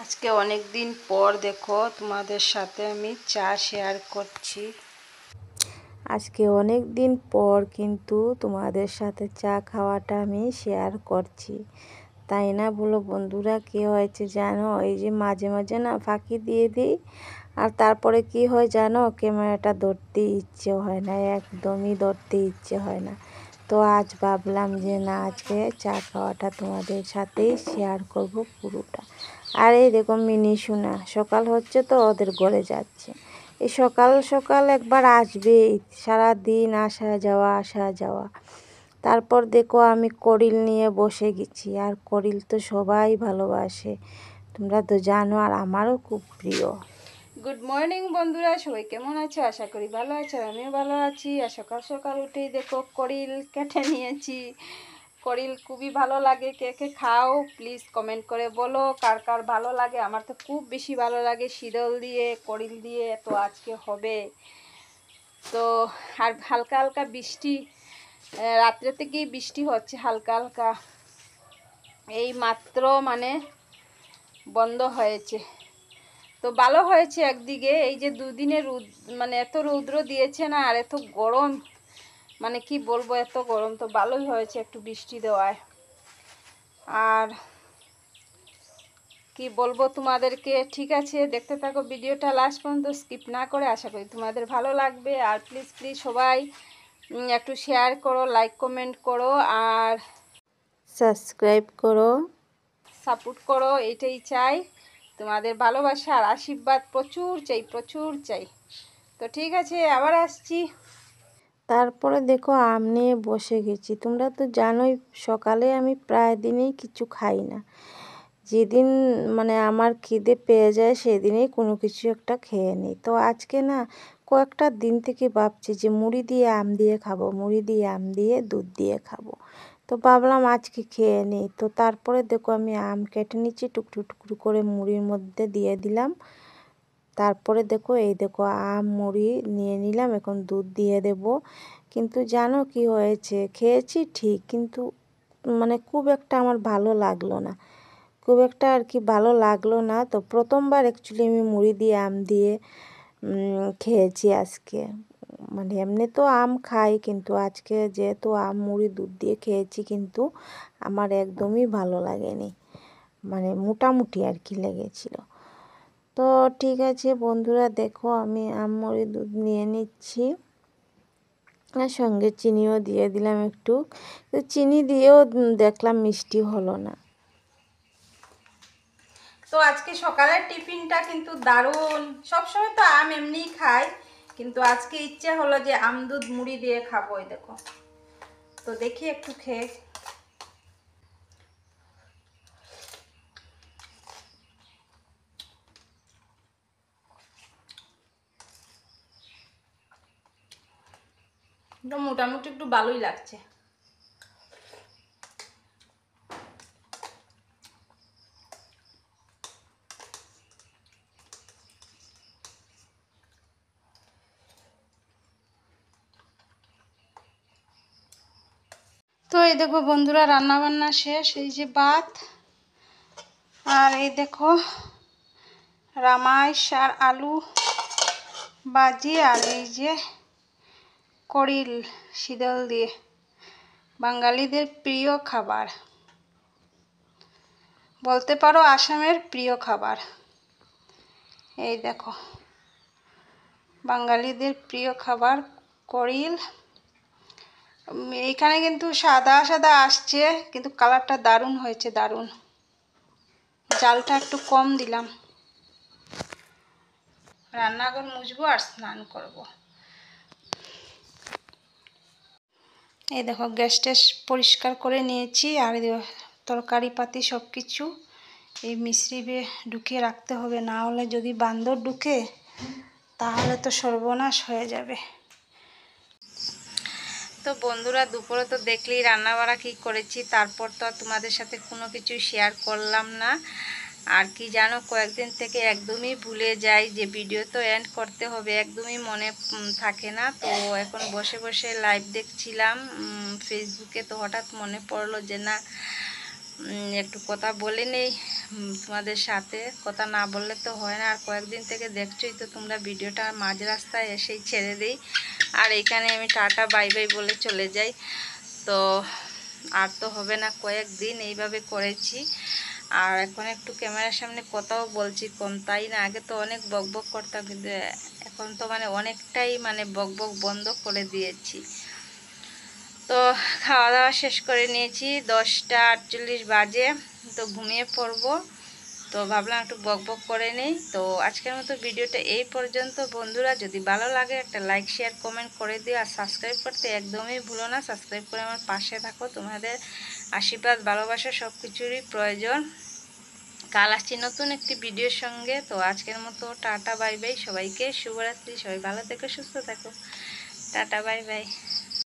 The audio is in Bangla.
আজকে অনেক দিন পর দেখো তোমাদের সাথে আমি চা শেয়ার করছি। আজকে অনেক দিন পর কিন্তু তোমাদের সাথে চা খাওয়াটা আমি শেয়ার করছি, তাই না বলো বন্ধুরা? কি হয়েছে জানো, এই যে মাঝে মাঝে না ফাঁকি দিয়ে দিই আর তারপরে কি হয় জানো, ক্যামেরাটা ধরতে ইচ্ছে হয় না, একদমই ধরতে ইচ্ছে হয় না। তো আজ ভাবলাম যে না, আজকে চা খাওয়াটা তোমাদের সাথেই শেয়ার করব পুরোটা। আর এই দেখো মিনি সোনা সকাল হচ্ছে তো ওদের ঘরে যাচ্ছে। এই সকাল সকাল একবার আসবেই, সারা দিন আসা যাওয়া আসা যাওয়া। তারপর দেখো আমি করিল নিয়ে বসে গেছি, আর করিল তো সবাই ভালোবাসে, তোমরা তো জানো, আর আমারও খুব প্রিয়। গুড মর্নিং বন্ধুরা, সবাই কেমন আছো? আশা করি ভালো আছো, আমিও ভালো আছি। আর সকাল সকাল উঠেই দেখো করিল কেটে নিয়েছি। করিল খুবই ভালো লাগে, কে কে খাও প্লিজ কমেন্ট করে বলো কার কার ভালো লাগে। আমার তো খুব বেশি ভালো লাগে শীতল দিয়ে করিল দিয়ে, তো আজকে হবে। তো আর হালকা হালকা বৃষ্টি, রাত্রে থেকেই বৃষ্টি হচ্ছে হালকা হালকা, এই মাত্র মানে বন্ধ হয়েছে। তো ভালো হয়েছে একদিকে, এই যে দুদিনে মানে এত রৌদ্র দিয়েছে না, আর এত গরম, মানে কি বলবো, এত গরম, তো ভালোই হয়েছে একটু বৃষ্টি দেওয়ায়। আর কি বলবো তোমাদেরকে, ঠিক আছে দেখতে থাকো ভিডিওটা লাস্ট পর্যন্ত, স্কিপ না করে। আশা করি তোমাদের ভালো লাগবে। আর প্লিজ প্লিজ সবাই একটু শেয়ার করো, লাইক কমেন্ট করো, আর সাবস্ক্রাইব করো। সাপোর্ট করো, এটাই চাই। তোমাদের ভালোবাসা আর আশীর্বাদ প্রচুর চাই, প্রচুর চাই। তো ঠিক আছে, আবার আসছি। তারপরে দেখো আম নিয়ে বসে গেছি। তোমরা তো জানোই সকালে আমি প্রায় দিনই কিছু খাই না, যেদিন মানে আমার খিদে পেয়ে যায় সেদিনেই কোনো কিছু একটা খেয়ে নিই। তো আজকে না কয়েকটা দিন থেকে ভাবছি যে মুড়ি দিয়ে আম দিয়ে খাবো, মুড়ি দিয়ে আম দিয়ে দুধ দিয়ে খাবো। তো ভাবলাম আজকে খেয়ে নিই। তো তারপরে দেখো আমি আম কেটে নিচ্ছি, টুকরো টুকরো করে মুড়ির মধ্যে দিয়ে দিলাম। তারপরে দেখো এই দেখো আম মুড়ি নিয়ে নিলাম, এখন দুধ দিয়ে দেব। কিন্তু জানো কি হয়েছে, খেয়েছি ঠিক, কিন্তু মানে খুব একটা আমার ভালো লাগলো না, খুব একটা আর কি ভালো লাগলো না। তো প্রথমবার অ্যাকচুয়ালি আমি মুড়ি দিয়ে আম দিয়ে খেয়েছি আজকে। মানে এমনি তো আম খাই, কিন্তু আজকে যেহেতু আম মুড়ি দুধ দিয়ে খেয়েছি, কিন্তু আমার একদমই ভালো লাগেনি, মানে মোটামুটি আর কি লেগেছিল। তো ঠিক আছে বন্ধুরা, দেখো আমি আম মুড়ি দুধ নিয়ে নিচ্ছি, আর সঙ্গে চিনিও দিয়ে দিলাম একটু। তো চিনি দিয়েও দেখলাম মিষ্টি হলো না। তো আজকে সকালের টিফিনটা কিন্তু দারুণ। সবসময় তো আম এমনিই খাই, কিন্তু আজকে ইচ্ছে হলো যে আম দুধ মুড়ি দিয়ে খাবো। এই দেখো, তো দেখি একটু খেয়ে। মোটামুটি একটু ভালোই লাগছে। তো এই দেখো বন্ধুরা, রান্না বান্না শেষ। এই যে ভাত, আর এই দেখো রামাইশ আর আলু ভাজি, আর এই যে করিল শীতল দিয়ে, বাঙালিদের প্রিয় খাবার, বলতে পারো আসামের প্রিয় খাবার। এই দেখো বাঙালিদের প্রিয় খাবার করিল। এইখানে কিন্তু সাদা সাদা আসছে, কিন্তু কালারটা দারুণ হয়েছে, দারুণ। জালটা একটু কম দিলাম। রান্নাঘর মুছবো আর স্নান করব। এই দেখো গ্যাস ট্যাস পরিষ্কার করে নিয়েছি, আর তরকারি পাতি সব কিছু এই মিশ্রিবে ঢুকিয়ে রাখতে হবে, না হলে যদি বান্দর ঢুকে তাহলে তো সর্বনাশ হয়ে যাবে। তো বন্ধুরা, দুপুরে তো দেখলেই রান্নাবাড়া কী করেছি, তারপর তো আর তোমাদের সাথে কোনো কিছু শেয়ার করলাম না। আর কি জানো, কয়েকদিন থেকে একদমই ভুলে যাই যে ভিডিও তো এন্ড করতে হবে, একদমই মনে থাকে না। তো এখন বসে বসে লাইভ দেখছিলাম ফেসবুকে, তো হঠাৎ মনে পড়লো যে না, একটু কথা বলে নেই তোমাদের সাথে। কথা না বললে তো হয় না। আর কয়েকদিন থেকে দেখছোই তো তোমরা, ভিডিওটা মাঝ রাস্তায় এসেই ছেড়ে দিই, আর এখানে আমি টাটা বাই বাই বলে চলে যাই। তো আর তো হবে না, কয়েকদিন এইভাবে করেছি। আর এখন একটু ক্যামেরার সামনে কথাও বলছি কম, তাই না? আগে তো অনেক বকবক করতাম, কিন্তু এখন তো মানে অনেকটাই মানে বকবক বন্ধ করে দিয়েছি। তো খাওয়া দাওয়া শেষ করে নিয়েছি, 10টা 48 বাজে, তো ঘুমিয়ে পড়বো। তো ভাবলাম একটু বকবক করে নেই। তো আজকের মতো ভিডিওটা এই পর্যন্ত বন্ধুরা। যদি ভালো লাগে একটা লাইক শেয়ার কমেন্ট করে দিও, আর সাবস্ক্রাইব করতে একদমই ভুলো না। সাবস্ক্রাইব করে আমার পাশে থাকো, তোমাদের আশীর্বাদ ভালোবাসা সব কিছুরই প্রয়োজন। কাল আসছি নতুন একটি ভিডিওর সঙ্গে। তো আজকের মতো টাটা বাই বাই, সবাইকে শুভরাত্রি, সবাই ভালো থেকো সুস্থ থাকো, টাটা বাই বাই।